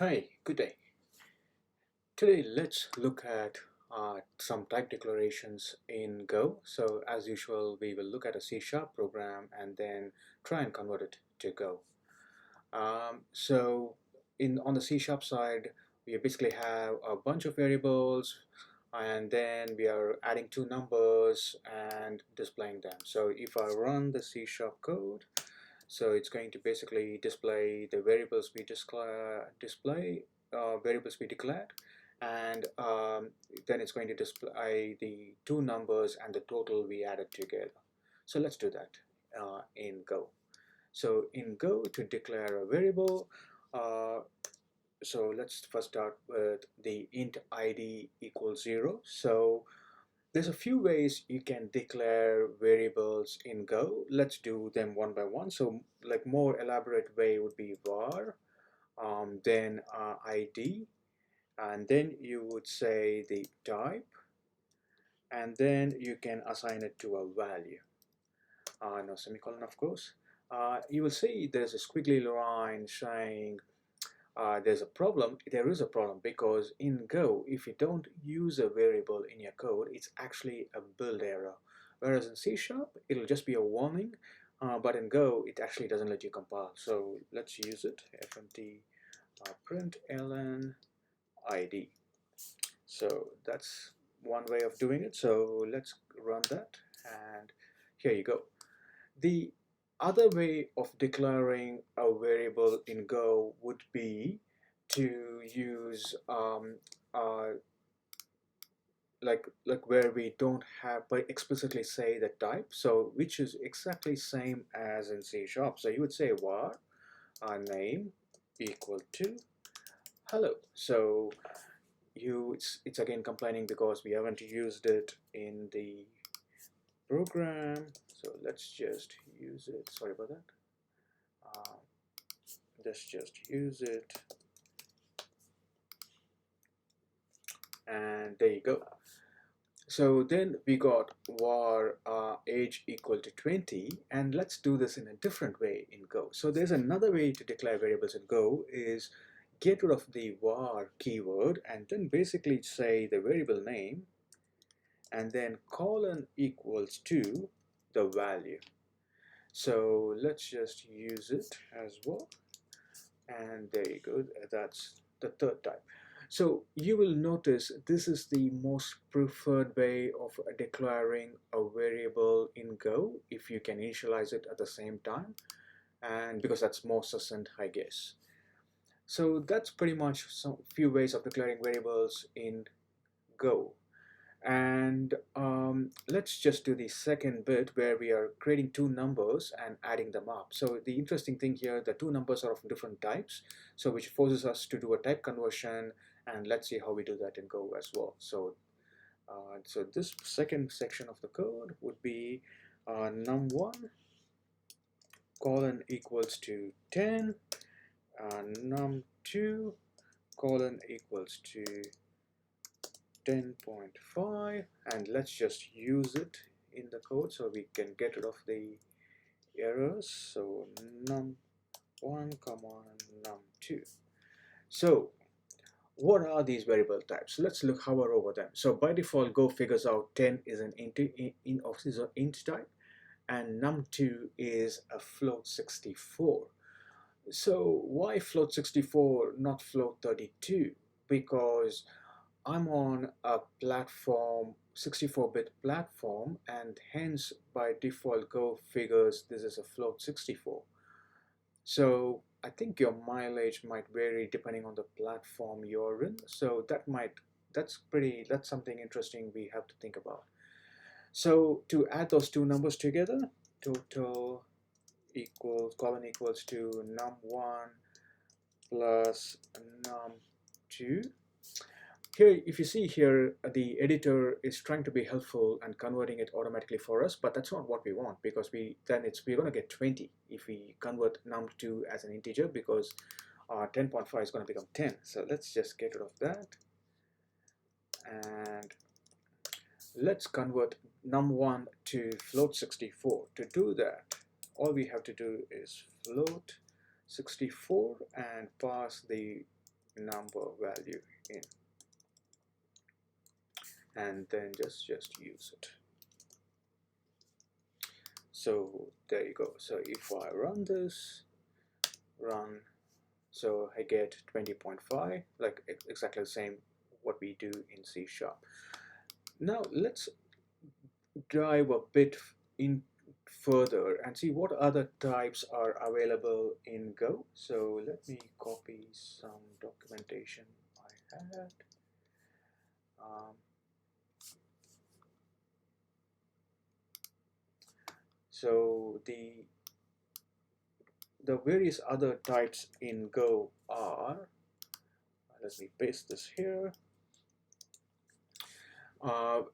Hi, good day. Today let's look at some type declarations in Go. So as usual, we will look at a C# program and then try and convert it to Go. So on the C# side, we basically have a bunch of variables and then we are adding two numbers and displaying them. So if I run the C# code, so it's going to basically display the variables we variables we declared, and then it's going to display the two numbers and the total we added together. So let's do that in Go. So in Go, to declare a variable, uh, so let's first start with the int id equals 0. So there's a few ways you can declare variables in Go. Let's do them one by one. So like more elaborate way would be var, then id, and then you would say the type, and then you can assign it to a value. No semicolon, of course. You will see there's a squiggly line saying there's a problem. There is a problem because in Go, if you don't use a variable in your code, it's actually a build error. Whereas in C#, it'll just be a warning, but in Go, it actually doesn't let you compile. So let's use it, fmt println id. So that's one way of doing it. So let's run that, and here you go. The other way of declaring a variable in Go would be to use like where we don't have but explicitly say the type, so which is exactly same as in C#. So you would say var name equal to hello. So it's again complaining because we haven't used it in the program. So let's just use it. Sorry about that. Let's just use it, and there you go. So then we got var age equal to 20, and let's do this in a different way in Go. So there's another way to declare variables in Go is get rid of the var keyword and then basically say the variable name and then colon equals to the value. So let's just use it as well, and there you go. That's the third type. So you will notice this is the most preferred way of declaring a variable in Go if you can initialize it at the same time, and because that's more succinct, I guess. So that's pretty much some few ways of declaring variables in Go. And let's just do the second bit where we are creating two numbers and adding them up. So the interesting thing here, the two numbers are of different types, so which forces us to do a type conversion, and let's see how we do that in Go as well. So so this second section of the code would be num1 colon equals to 10, num2 colon equals to 10.5, and let's just use it in the code so we can get rid of the errors. So num1 comma num2. So what are these variable types? Let's hover over them. So by default, Go figures out 10 is an int type, and num2 is a float 64. So why float 64, not float 32? Because I'm on a platform, 64-bit platform, and hence by default Go figures this is a float 64. So I think your mileage might vary depending on the platform you're in. So that's something interesting we have to think about. So to add those two numbers together, total equals colon equals to num1 plus num2. Here, if you see here, the editor is trying to be helpful and converting it automatically for us, but that's not what we want, because we're going to get 20 if we convert num2 as an integer, because 10.5 is going to become 10. So let's just get rid of that, and let's convert num1 to float 64. To do that, all we have to do is float 64 and pass the number value in, and then just use it. So there you go. So if I run this, so I get 20.5, like exactly the same what we do in C#. Now let's dive a bit in further and see what other types are available in Go. So let me copy some documentation I had. So the various other types in Go are, let me paste this here.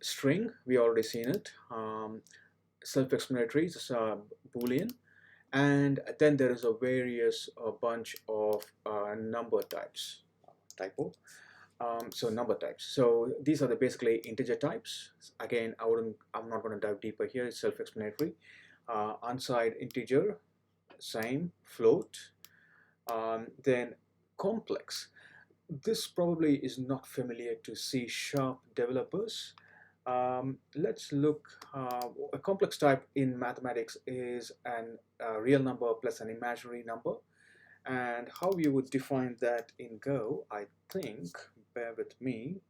String, we already seen it. Self-explanatory, it's Boolean, and then there is a bunch of number types. Typo. So number types. So these are basically integer types. Again, I'm not going to dive deeper here. It's self-explanatory. Unsigned integer, same. Float. Then complex. This probably is not familiar to C# developers. Let's look. A complex type in mathematics is a real number plus an imaginary number. And how you would define that in Go, I think, bear with me,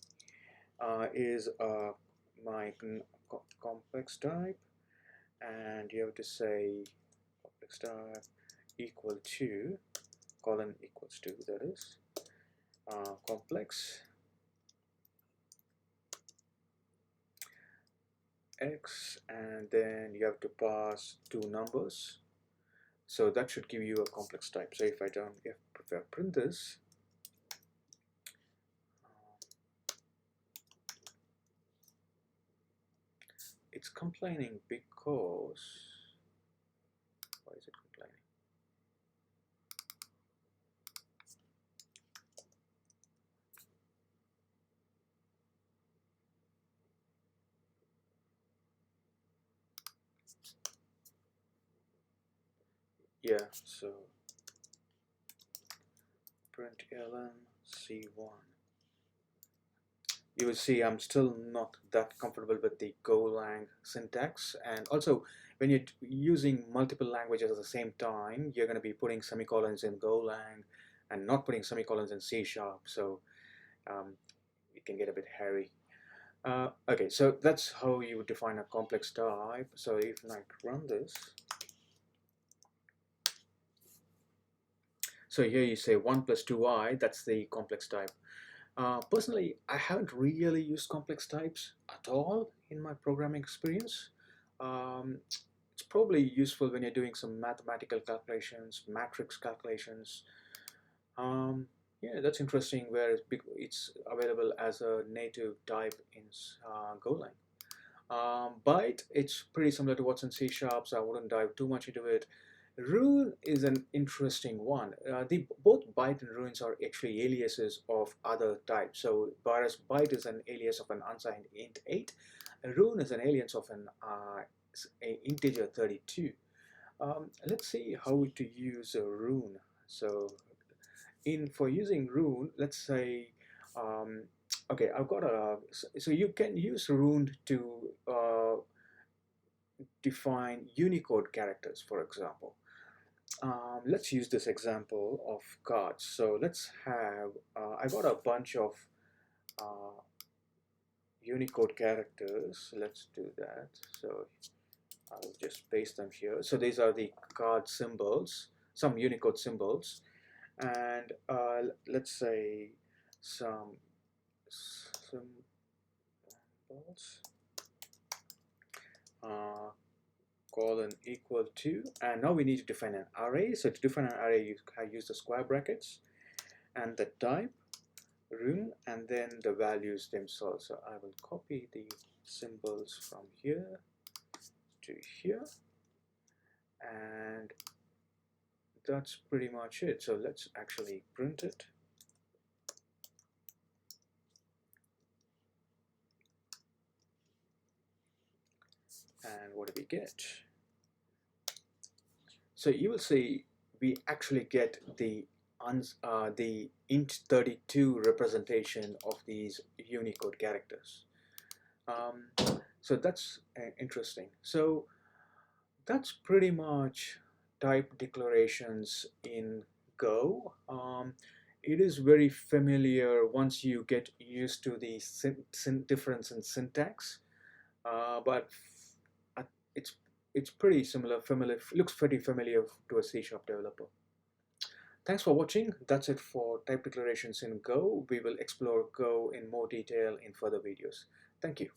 is my complex type, and you have to say complex type equal to, colon equals to, that is, complex x, and then you have to pass two numbers. So that should give you a complex type. So if I print this, it's complaining because, why is it complaining? Yeah, so print ln c1. You will see I'm still not that comfortable with the Golang syntax, and also when you're using multiple languages at the same time, you're going to be putting semicolons in Golang and not putting semicolons in C#, so it can get a bit hairy. Okay, so that's how you would define a complex type. So if I run this, so here you say 1 plus 2i, that's the complex type. Personally, I haven't really used complex types at all in my programming experience. It's probably useful when you're doing some mathematical calculations, matrix calculations. Yeah, that's interesting where it's available as a native type in Golang. Byte, it's pretty similar to what's in C#, so I wouldn't dive too much into it. Rune is an interesting one. Both byte and runes are actually aliases of other types. So whereas byte is an alias of an unsigned int 8, a rune is an alias of an integer 32. Let's see how to use a rune. So for using rune, let's say, okay, I've got so you can use rune to define Unicode characters, for example. Let's use this example of cards. So let's have, I got a bunch of Unicode characters. Let's do that. So I'll just paste them here. So these are the card symbols, some Unicode symbols, and let's say some symbols. Colon equal to, and now we need to define an array. So to define an array, I use the square brackets and the type rune and then the values themselves. So I will copy the symbols from here to here, and that's pretty much it. So let's actually print it. And what do we get? So you will see we actually get the the int32 representation of these Unicode characters. So that's interesting. So that's pretty much type declarations in Go. It is very familiar once you get used to the difference in syntax, but it's pretty familiar, looks pretty familiar to a C# developer. Thanks for watching. That's it for type declarations in Go. We will explore Go in more detail in further videos. Thank you.